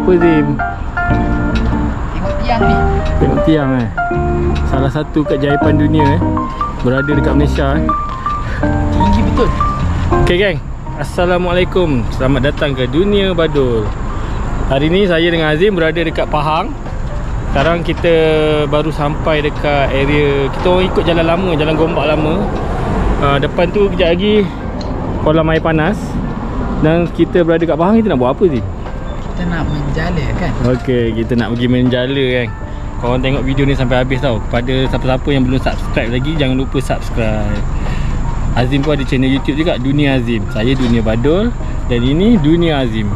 apa Zim? Tengok tiang ni. Tengok tiang salah satu keajaiban dunia berada dekat Malaysia Tinggi betul. Okay geng, Assalamualaikum. Selamat datang ke Dunia Badul. Hari ni saya dengan Azim berada dekat Pahang. Sekarang kita baru sampai dekat area. Kita orang ikut jalan lama, jalan Gombak lama. Depan tu kejap lagi kolam air panas. Dan kita berada dekat Pahang. Kita nak buat apa Zim? Kita nak menjala kan? Okay, kita nak pergi menjala kan. Korang tengok video ni sampai habis tau. Kepada siapa-siapa yang belum subscribe lagi, jangan lupa subscribe. Azim pun ada channel YouTube juga, Dunia Azim. Saya Dunia Badul dan ini Dunia Azim.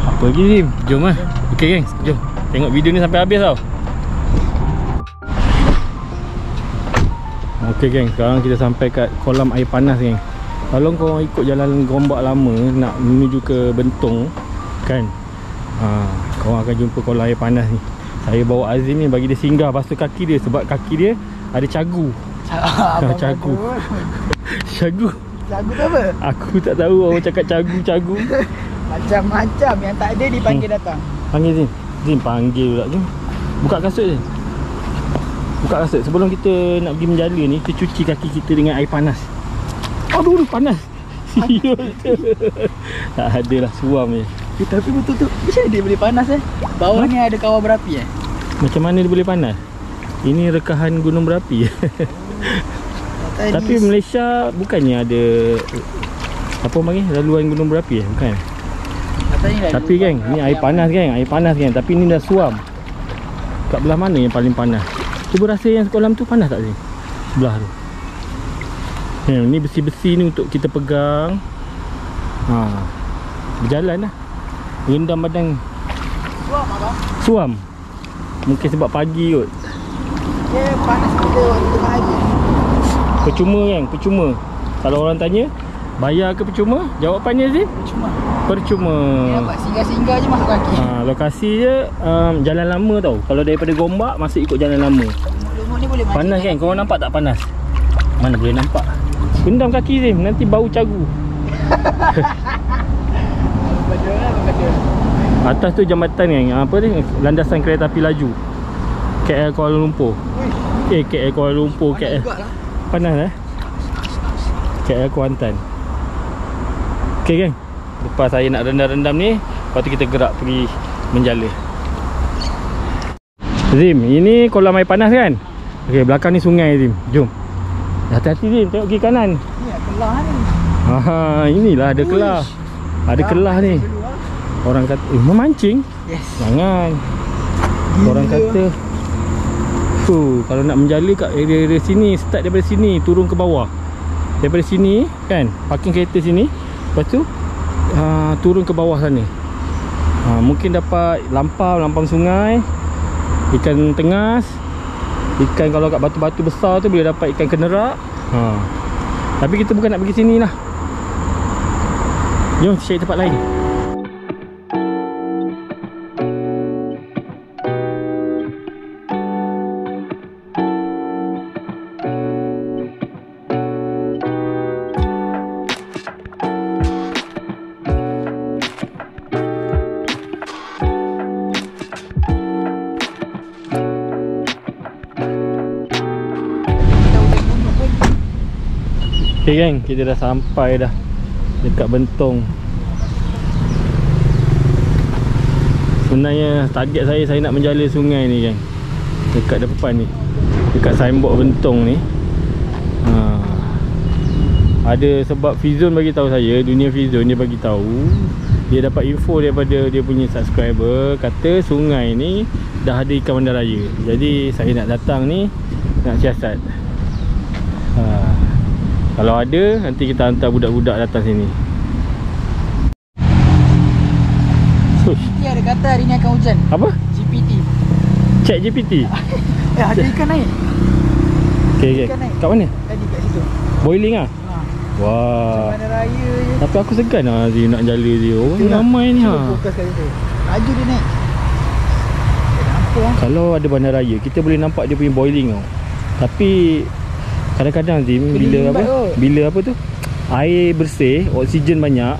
Apa lagi Zim? Jom lah. Ok geng, jom tengok video ni sampai habis tau. Ok geng, sekarang kita sampai kat kolam air panas geng. Kalau korang ikut jalan Gombak lama nak menuju ke Bentong kan, korang akan jumpa kolam air panas ni. Saya bawa Azim ni bagi dia singgah basuh kaki dia, sebab kaki dia ada cagu. Cagu. Cagu. Cagu tu apa? Aku tak tahu orang cakap cagu. Macam-macam yang tak ada dipanggil datang. Panggil Zim. Zim panggil pula. Jom. Buka kasut Zim. Buka kasut. Sebelum kita nak pergi menjala ni, kita cuci kaki kita dengan air panas. Aduh, panas. Tak adalah, suam je. Tapi betul tu, macam mana dia boleh panas Bawah ni ada kawah berapi Macam mana dia boleh panas? Ini rekahan gunung berapi. Tapi Malaysia bukannya ada apa panggil laluan gunung berapi bukan? Tapi geng, ni air panas geng, air panas geng. Tapi ni dah suam. Kat belah mana yang paling panas? Cuba rasa yang kolam tu panas tak sih? Sebelah tu. Ni besi-besi ni untuk kita pegang. Berjalan lah. Rendam badan. Suam abang? Suam. Mungkin sebab pagi kot. Dia panas kita waktu tengah hari. Percuma kan, percuma. Kalau orang tanya, bayar ke percuma? Jawapannya Zim? Percuma. Dia nampak singgah-singgah je masuk kaki. Lokasi je jalan lama tau. Kalau daripada Gombak masuk ikut jalan lama. Lumut ni boleh panas kan? Korang nampak tak panas? Mana boleh nampak? Rendam kaki Zim, nanti bau cagu. Atas tu jambatan kan, apa ni? Landasan kereta api laju KL Kuala Lumpur. KL Kuala Lumpur, KL. Panas KL Kuantan. Okay geng, lepas saya nak rendam-rendam ni, lepas tu kita gerak pergi menjala. Zim, ini kolam air panas kan? Okay, belakang ni sungai Zim. Jom. Hati-hati Zim, tengok kiri kanan. Ni ada kelah ni. Inilah ada kelah. Ada kelah ni. Orang kata, memancing? Yes. Jangan. Orang kata kalau nak menjala kat area-area sini, start daripada sini, turun ke bawah. Daripada sini kan, parking kereta sini. Lepas tu turun ke bawah sana. Mungkin dapat lampam sungai, ikan tengas, ikan kalau kat batu-batu besar tu boleh dapat ikan kenerak. Tapi kita bukan nak pergi sini lah. Jom cari tempat lain. Okay geng, kita dah sampai dah dekat Bentong. Sebenarnya target saya nak menjala sungai ni geng, dekat depan ni, dekat signboard Bentong ni. Ada sebab Fizon bagi tahu saya, Dunia Fizon dia bagi tahu, dia dapat info daripada dia punya subscriber, kata sungai ni dah ada ikan bandaraya. Jadi saya nak datang ni, nak siasat. Kalau ada, nanti kita hantar budak-budak datang sini. GPT ada kata hari ni akan hujan. Apa? GPT. Chat GPT? Ada ikan naik. Okay. Kat mana? Tadi kat situ. Boiling lah? Wah. Mana raya je. Tapi aku segan lah Zee nak jala dia. Orang ramai ni fokus kat situ. Laju dia naik. Kalau ada bandaraya, kita boleh nampak dia punya boiling tau. Tapi kadang-kadang Zim, bila apa tu, air bersih, oksigen banyak,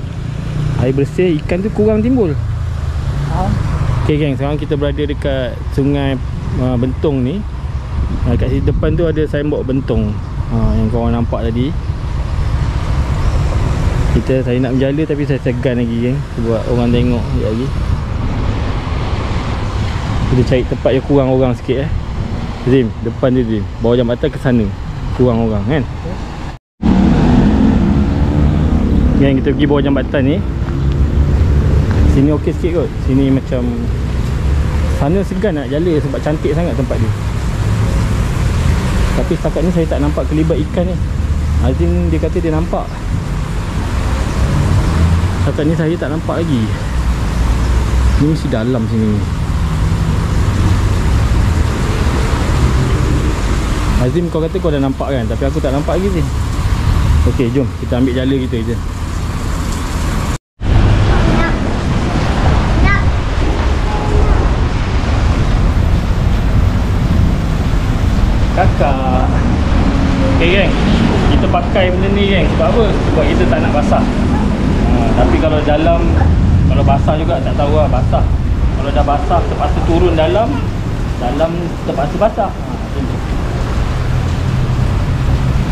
air bersih, ikan tu kurang timbul. Okay geng, sekarang kita berada dekat sungai Bentong ni. Kat sini depan tu ada signboard Bentong, yang korang nampak tadi. Saya nak menjala tapi saya segan lagi geng, sebab orang tengok sekejap lagi. Kita cari tempat yang kurang orang sikit Zim, depan dia Zim, bawah jambatan ke sana kurang orang kan. Geng, kita pergi bawah jambatan ni. Sini okey sikit kot. Sini macam, sana segan nak jala sebab cantik sangat tempat dia. Tapi setakat ni saya tak nampak kelibat ikan ni. Azim dia kata dia nampak. Setakat ni saya tak nampak lagi. Ni mesti dalam sini. Azim kau kata kau dah nampak kan, tapi aku tak nampak lagi Zim. Okey, jom kita ambil jala kita je. Kakak. Okay geng, kita pakai benda ni geng. Sebab apa? Sebab kita tak nak basah. Tapi kalau dalam, kalau basah juga tak tahu lah basah. Kalau dah basah terpaksa turun dalam terpaksa basah.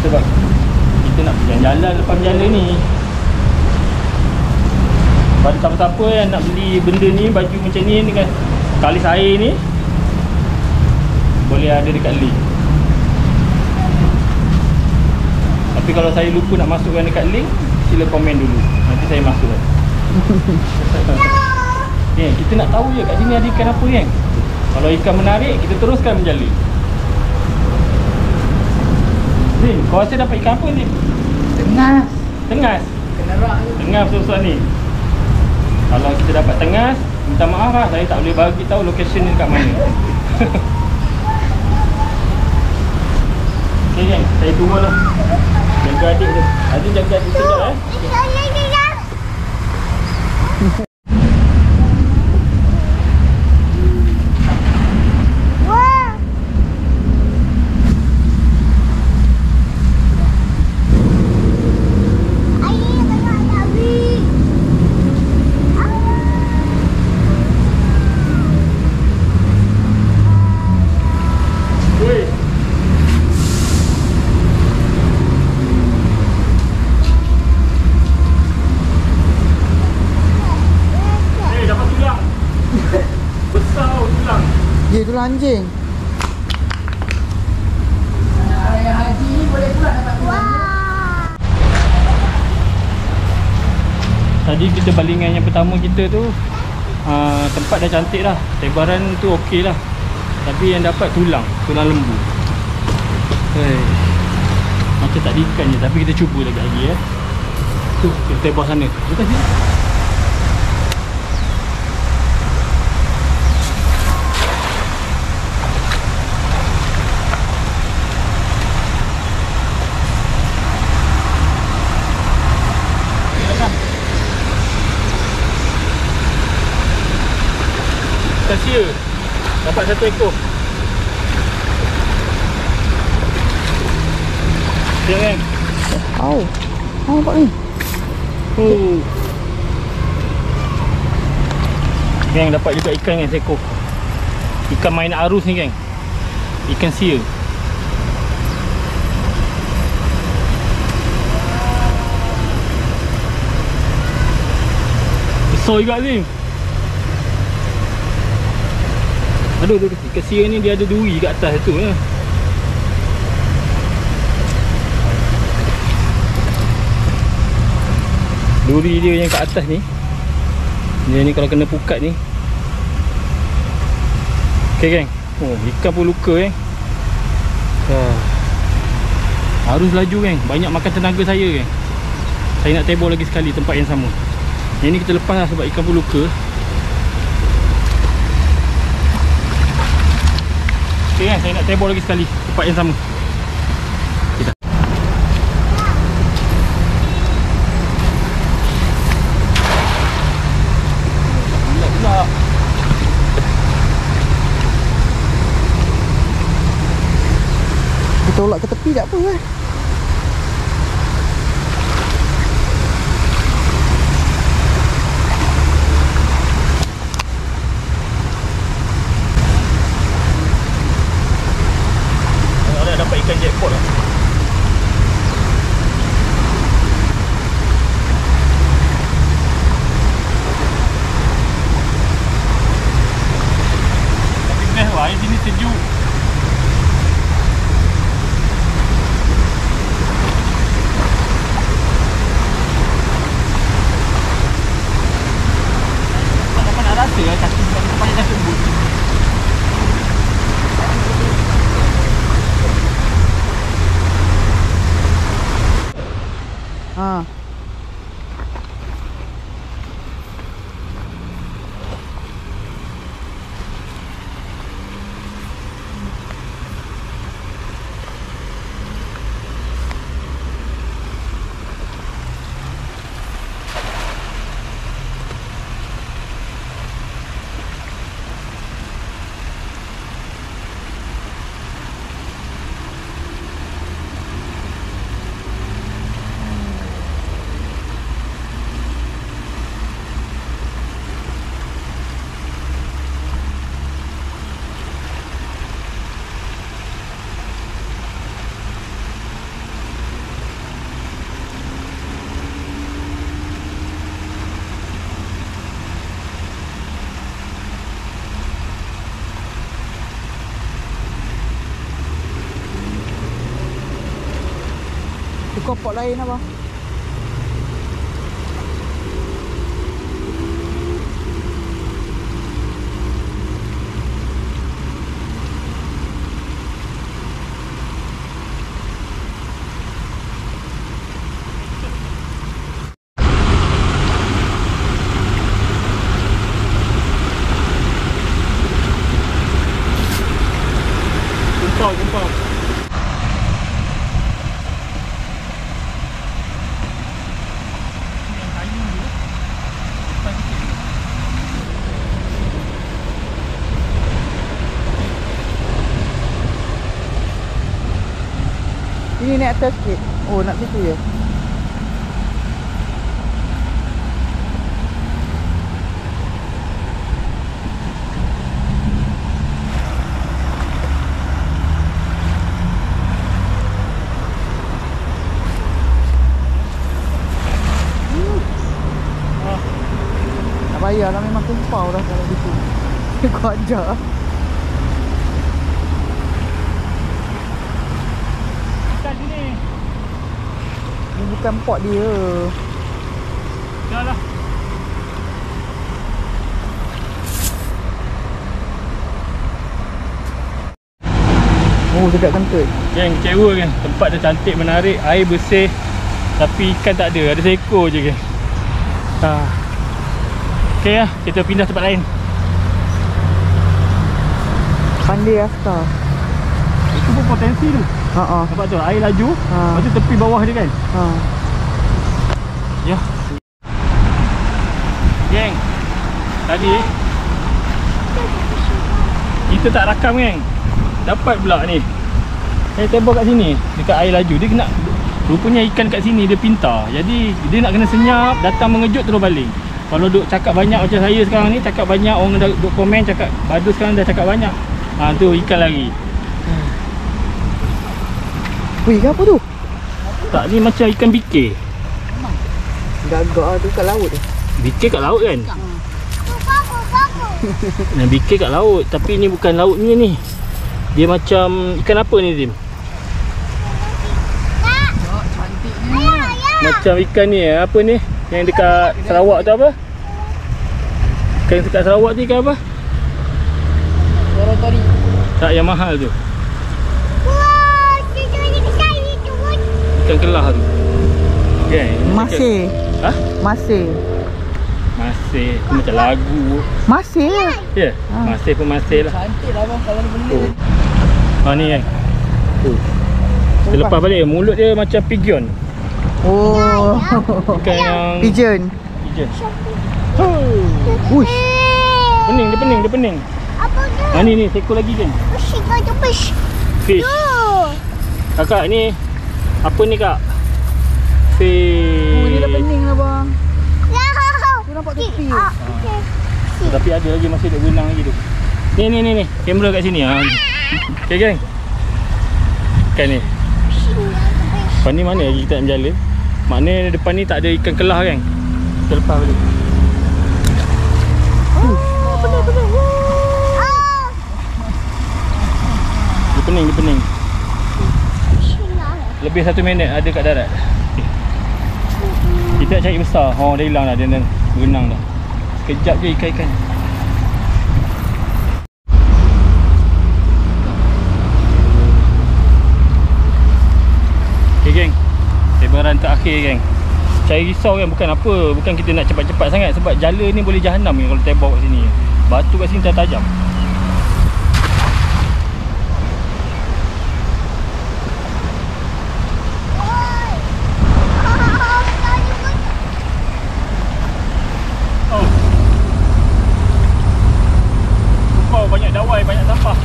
Sebab kita nak jalan-jalan lepas jalan ni. Pada siapa-siapa yang nak beli benda ni, baju macam ni dengan kalis air ni, boleh ada dekat link. Tapi kalau saya lupa nak masukkan dekat link, sila komen dulu, nanti saya masukkan. Kita nak tahu je kat sini ada ikan apa kan. Kalau ikan menarik, kita teruskan menjala. Zim, kau rasa dapat ikan apa Zim? Tengas. Tengas? Kenerak tu. Tengas susah ni. Kalau kita dapat tengas, minta maaf lah, saya tak boleh bagi tahu location ni dekat mana. Okay kan, saya turun lah. Jaga adik tu. Azim jaga adik sekejap anjing. Ayah haji ni boleh pula dapat tulang. Tadi kita balingan yang pertama kita tu, tempat dah cantik dah, tebaran tu okey lah. Tapi yang dapat tulang lembu. Macam tak ada ikan je, tapi kita cuba lagi tu, kita tebar sana. Betul sini. Sia dapat satu ekor. Siang kan? Nampak ni. Geng, dapat juga ikan kan seekor. Ikan main arus ni geng. Ikan sia. Besar juga Zim. Aduh, ikan sia ni dia ada duri kat atas tu ya. Duri dia yang kat atas ni. Dia ni kalau kena pukat ni. Okay geng. Ikan pun luka Harus laju geng. Banyak makan tenaga saya geng. Saya nak tebor lagi sekali tempat yang sama. Yang ni kita lepas lah sebab ikan pun luka. Okay kan, saya nak tebor lagi sekali tempat yang sama. Kita. Kita tolak ke tepi tak apa Air sini sejuk. Tak dapat nak rasa lah kaki sebab kita pakai kaki boot. Ha. Tukar pot lain abang. Jempol. Ini naik atas sikit. Oh, nak situ je. Tak payah lah, memang kumpau dah kalau gitu. Kau ajar. Ni bukan pot dia. Dah lah. Oh, sedap kentut. Geng, kecewa kan. Tempat dah cantik, menarik, air bersih, tapi ikan tak ada. Ada seekor je geng. Okey lah, kita pindah tempat lain. Pandai Asta. Itu pun potensi tu. Nampak tu, air laju. Lepas tu tepi bawah dia kan. Ya. Geng, tadi kita tak rakam geng. Dapat pula ni. Saya tembak kat sini, dekat air laju. Dia kena, rupanya ikan kat sini dia pintar. Jadi dia nak kena senyap, datang mengejut terus balik. Kalau duk cakap banyak macam saya sekarang ni, cakap banyak, orang dah duk komen cakap Badus sekarang dah cakap banyak. Tu ikan lari. Wih, apa tu? Tak, ni macam ikan bikir. Gagak tu kat laut tu. Bikir kat laut kan? Nah, bikir kat laut, tapi ni bukan laut ni. Dia macam ikan apa ni, Tim? Macam ikan ni, apa ni? Yang dekat Sarawak tu apa? Ikan dekat Sarawak tu ikan apa? Tori. Tak, yang mahal tu. Ikan kelah tu. Okay, Masih. Ha? Masih. Masih. Itu macam lagu. Masih lah. Ya? Masih pun masih lah. Cantik lah bang kalau benda. Ni kan. Terlepas balik, mulut dia macam pigeon. Oh. Ikan yang Pigeon. Uish. Pening, dia pening. Apa tu? Ni seekor lagi kan. Fish. Kakak ni apa ni kak? Fish. Oh, dia dah pening lah bang. Lah. Tu nampak tepi. Tapi ada lagi, masih duk berenang lagi tu. Ni. Kamera kat sini. Okay geng. Ikan ni. Depan ni mana lagi kita nak berjala? Maknanya depan ni tak ada ikan kelah kan? Kita lepas balik. Benar. Dia pening. Lebih 1 minit ada kat darat. Kita nak cari besar. Oh, dah hilang dah. Dia dah berenang dah. Sekejap je ikan-ikan. Okay geng, lebaran terakhir geng. Saya risau kan, bukan apa, bukan kita nak cepat-cepat sangat. Sebab jala ni boleh jahanam ni kalau tebak kat sini. Batu kat sini tajam. Banyak dawai, banyak sampah.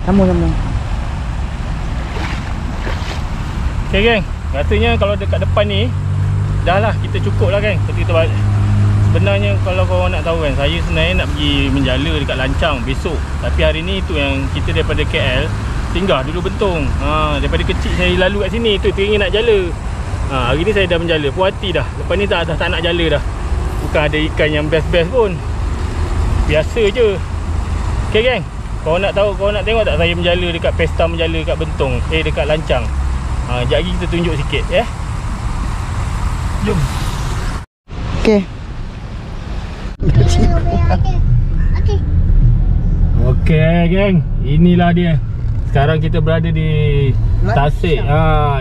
Sambung. Okay geng, rasanya kalau dekat depan ni dah lah, kita cukup lah geng. Kita balik. Sebenarnya kalau korang nak tahu kan, saya sebenarnya nak pergi menjala dekat Lancang besok. Tapi hari ni tu yang kita daripada KL singgah dulu Bentong. Daripada kecil saya lalu kat sini tu, teringin nak jala. Hari ni saya dah menjala, puas hati dah. Lepas ni dah tak nak jala dah. Bukan ada ikan yang best-best pun, biasa je. Okay geng, korang nak tahu, korang nak tengok tak saya menjala dekat pesta menjala dekat Bentong, dekat Lancang. Sekejap lagi kita tunjuk sikit ya. Jom. Okay. Okay geng, inilah dia. Sekarang kita berada di Tasik,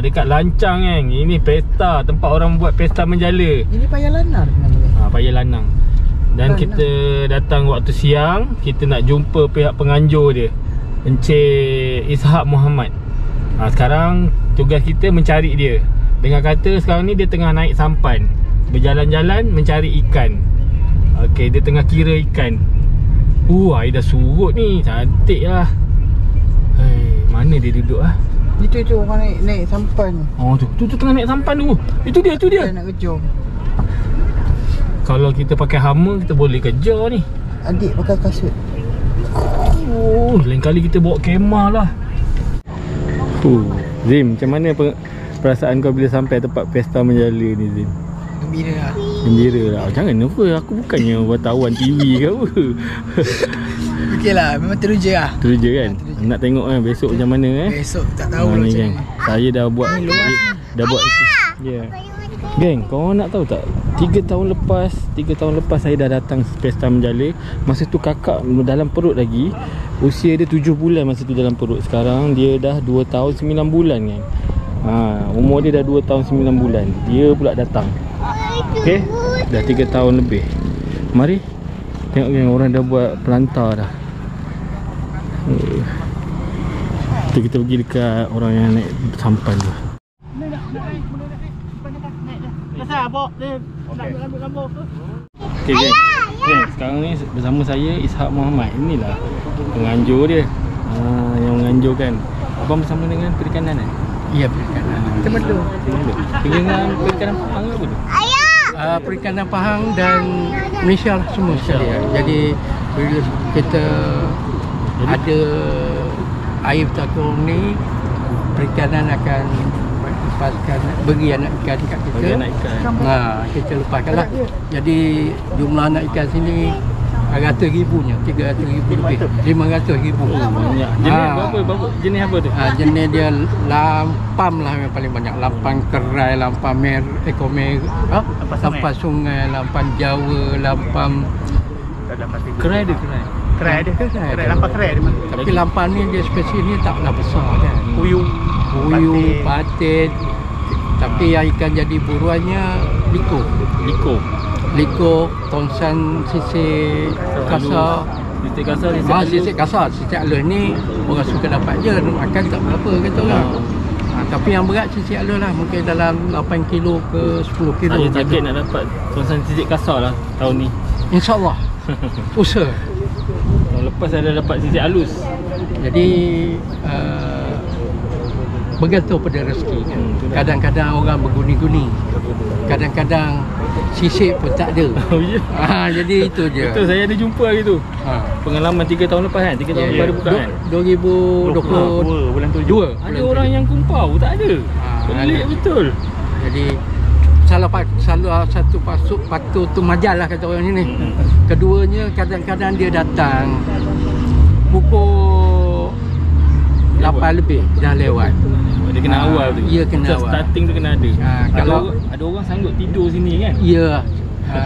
dekat Lancang geng. Ini pesta, tempat orang buat pesta menjala. Ini Paya Lanang namanya. Paya Lanang. Dan kita datang waktu siang. Kita nak jumpa pihak penganjur dia, Encik Ishak Muhammad. Sekarang tugas kita mencari dia. Dengan kata sekarang ni dia tengah naik sampan, berjalan-jalan mencari ikan. Okey, dia tengah kira ikan. Air dah surut ni, cantik lah. Mana dia duduk lah? Itu orang naik sampan. Tu tengah naik sampan tu. Itu dia. Dia nak kejar. Kalau kita pakai hammer, kita boleh kejar ni. Adik pakai kasut. Lain kali kita bawa kemah lah. Zim, macam mana perasaan kau bila sampai tempat pesta menjala ni Zim? Gembira lah. Jangan apa, aku bukannya wartawan TV ke apa. Okey lah, memang teruja lah. Teruja kan? Nak tengok kan besok macam mana Besok tak tahu lah ni, macam geng. Saya dah buat Geng, korang nak tahu tak? 3 tahun lepas saya dah datang pesta menjala. Masa tu kakak dalam perut lagi. Usia dia 7 bulan masa tu dalam perut. Sekarang dia dah 2 tahun 9 bulan kan. Umur dia dah 2 tahun 9 bulan. Dia pula datang. Okay, dah 3 tahun lebih. Mari tengok geng, orang dah buat pelantar dah. Kita pergi dekat orang yang naik sampan tu. Okay geng, sekarang ni bersama saya Ishak Muhammad. Inilah penganjur dia, yang menganjurkan. Abang bersama dengan perikanan kan? Ya, perikanan. Temedu. Dengan perikanan Pahang ke apa tu? Perikanan Pahang dan Malaysia lah semua sekali. Jadi bila kita ada air takung ni, perikanan akan lepaskan, beri anak ikan kat kita. Bagi anak ikan. Kita lepaskan lah. Jadi jumlah anak ikan sini ratus ribunya, 300,000 lebih, 500,000. Banyak. Jenis berapa? Jenis apa tu? Jenis dia lampam lah yang paling banyak. Lampam kerai, lampam ekor merah, lampam sungai, lampam Jawa, lampam Kerai dia. lampam kerai dia. Tapi lampam ni dia spesies ni taklah besar kan. Puyuh, patin. Tapi yang ikan jadi buruannya liko, tongsan, sisik kasar. Sisik kasar. Sisik alus ni orang suka dapat je, makan tak berapa kata orang. Tapi yang berat sisik alus lah, mungkin dalam 8 kilo ke 10 kilo. Saya target nak dapat tongsan sisik kasar lah tahun ni. InsyaAllah. Usaha. Tahun lepas saya dah dapat sisik halus. Jadi bergantung pada rezeki kan. Kadang-kadang orang berguni-guni, kadang-kadang sisik pun tak ada. Jadi itu je. Betul, saya ada jumpa hari tu. Pengalaman 3 tahun lepas kan, 3 tahun lepas dia buka kan, 2022 ada orang yang kumpau tak ada. Pelik betul. Jadi salah satu patut tu majal lah kata orang sini. Keduanya kadang-kadang dia datang pukul 8 lebih dah lewat. Dia kena awal tu. Ya, kena awal. Starting tu kena ada. Kalau ada orang sanggup tidur sini kan? ya.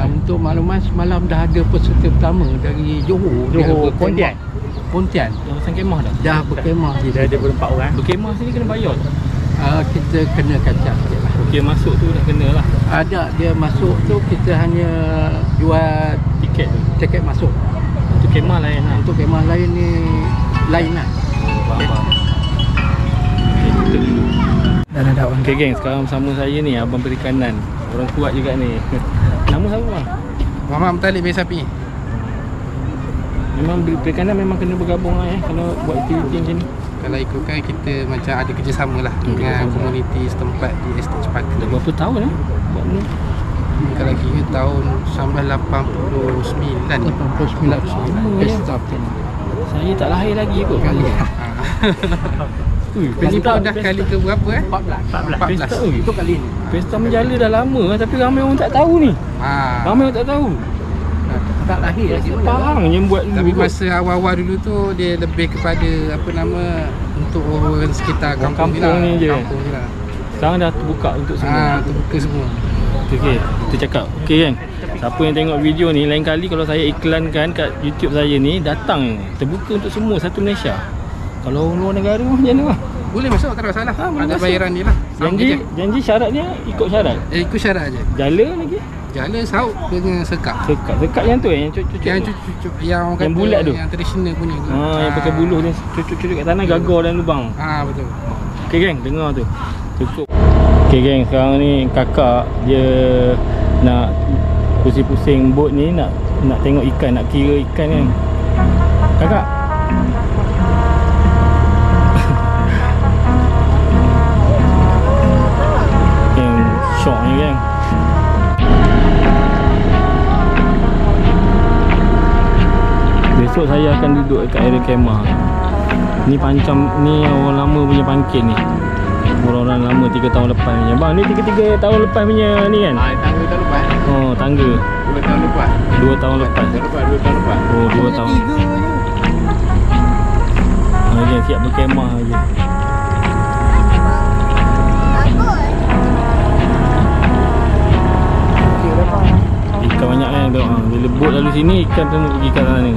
Untuk makluman semalam dah ada peserta pertama dari Johor. Dia Pontian. Dah pasang kemah dah? Dah berkemah di Dah ada berempat orang. Berkemah sini kena bayar? kita kena kacak sikit lah. Okey, masuk tu dah kena lah. Ada dia masuk tu kita hanya jual tiket masuk. Untuk kemah lain lah. Untuk kemah lain ni lain lah. Faham. Okay, tutup dulu. Dan ada orang. Okay geng, sekarang bersama saya ni Abang Perikanan. Orang kuat juga ni. Nama siapa bang? Muhammad Muttalib bin Sapi. Memang perikanan memang kena bergabung lah kalau buat aktiviti macam ni. Kalau ikutkan kita macam ada kerjasama lah dengan komuniti setempat di Estate Cepaka. Dah berapa tahun buat ni? Kalau kira tahun 1989. Pesta pertama. Saya tak lahir lagi kot. Kali. Pesta dah kali ke berapa 14. Pesta 14. Itu kali ni. Pesta menjala dah lama tapi ramai orang tak tahu ni. Ramai orang tak tahu. Tak lahir lagi. Pahang yang buat Tapi dulu. masa awal-awal dulu tu dia lebih kepada apa nama untuk orang sekitar kampung Kampung ni je. Kampung je lah. Sekarang dah terbuka untuk semua. Terbuka semua. Okey, kita cakap. Okey kan. Siapa yang tengok video ni, lain kali kalau saya iklankan kat YouTube saya ni, datang terbuka untuk semua satu Malaysia. Kalau luar negara macam mana bang? Boleh masuk, tak ada masalah. boleh Ada masuk. bayaran dia lah. Janji syaratnya ikut syarat. Ikut syarat je. Jala lagi. Jala sauk dengan sekak. Sekat yang tu yang cucuk. Yang cucuk yang orang Yang kata bulat tu? yang tradisional punya tu. Yang pakai buluh dan cucuk-cucuk kat tanah, gagar dan lubang. Betul. Okey geng, dengar tu. Tutup. Okey geng, sekarang ni kakak dia nak pusing-pusing bot ni, nak tengok ikan, nak kira ikan kan. Kakak. Yang syok ni geng. Besok saya akan duduk dekat area kemah. Ni pancam, ni orang lama punya pangkit ni. Orang-orang lama 3 tahun lepas punya. Bang, ni 3 tahun lepas punya ni kan? Tangga tahun lepas. Oh, tangga 2 tahun lepas. 2 tahun lepas. 2 tahun lepas. Oh, 2 tahun. Dia siap berkemah je. Ikan banyak kan tu. Bila bot lalu sini, ikan semua pergi kat sana ni.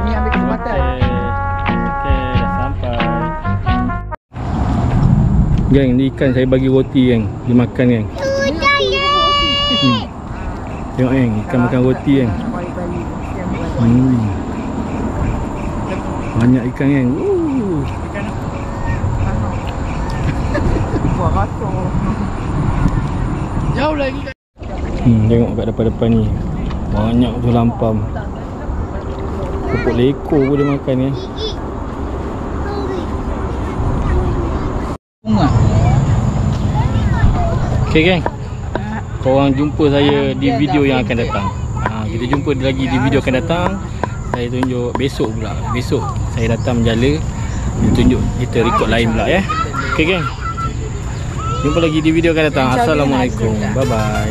Ini ambil kesempatan. Okey, dah sampai. Geng, ni ikan saya bagi roti geng. Dia makan geng. Tengok geng, ikan makan roti geng. Banyak ikan geng. Jauh lagi. Tengok kat depan-depan ni. Banyak tu lampam. Pokok leko pun dia makan ni. Bunga. Okay geng, korang jumpa saya di video yang akan datang. Kita jumpa lagi di video akan datang. Saya tunjuk besok pula. Besok saya datang menjala. Tunjuk kita rekod lain pula ya. Okay geng, jumpa lagi di video akan datang. Assalamualaikum. Bye bye.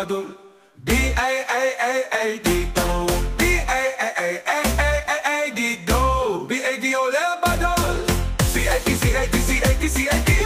Badul D-A-A-A-A-D-O D-A-A-A-A-A-A-D-O B-A-D-O Badul C-A-T-C-A-T-C-A-T-C-A-T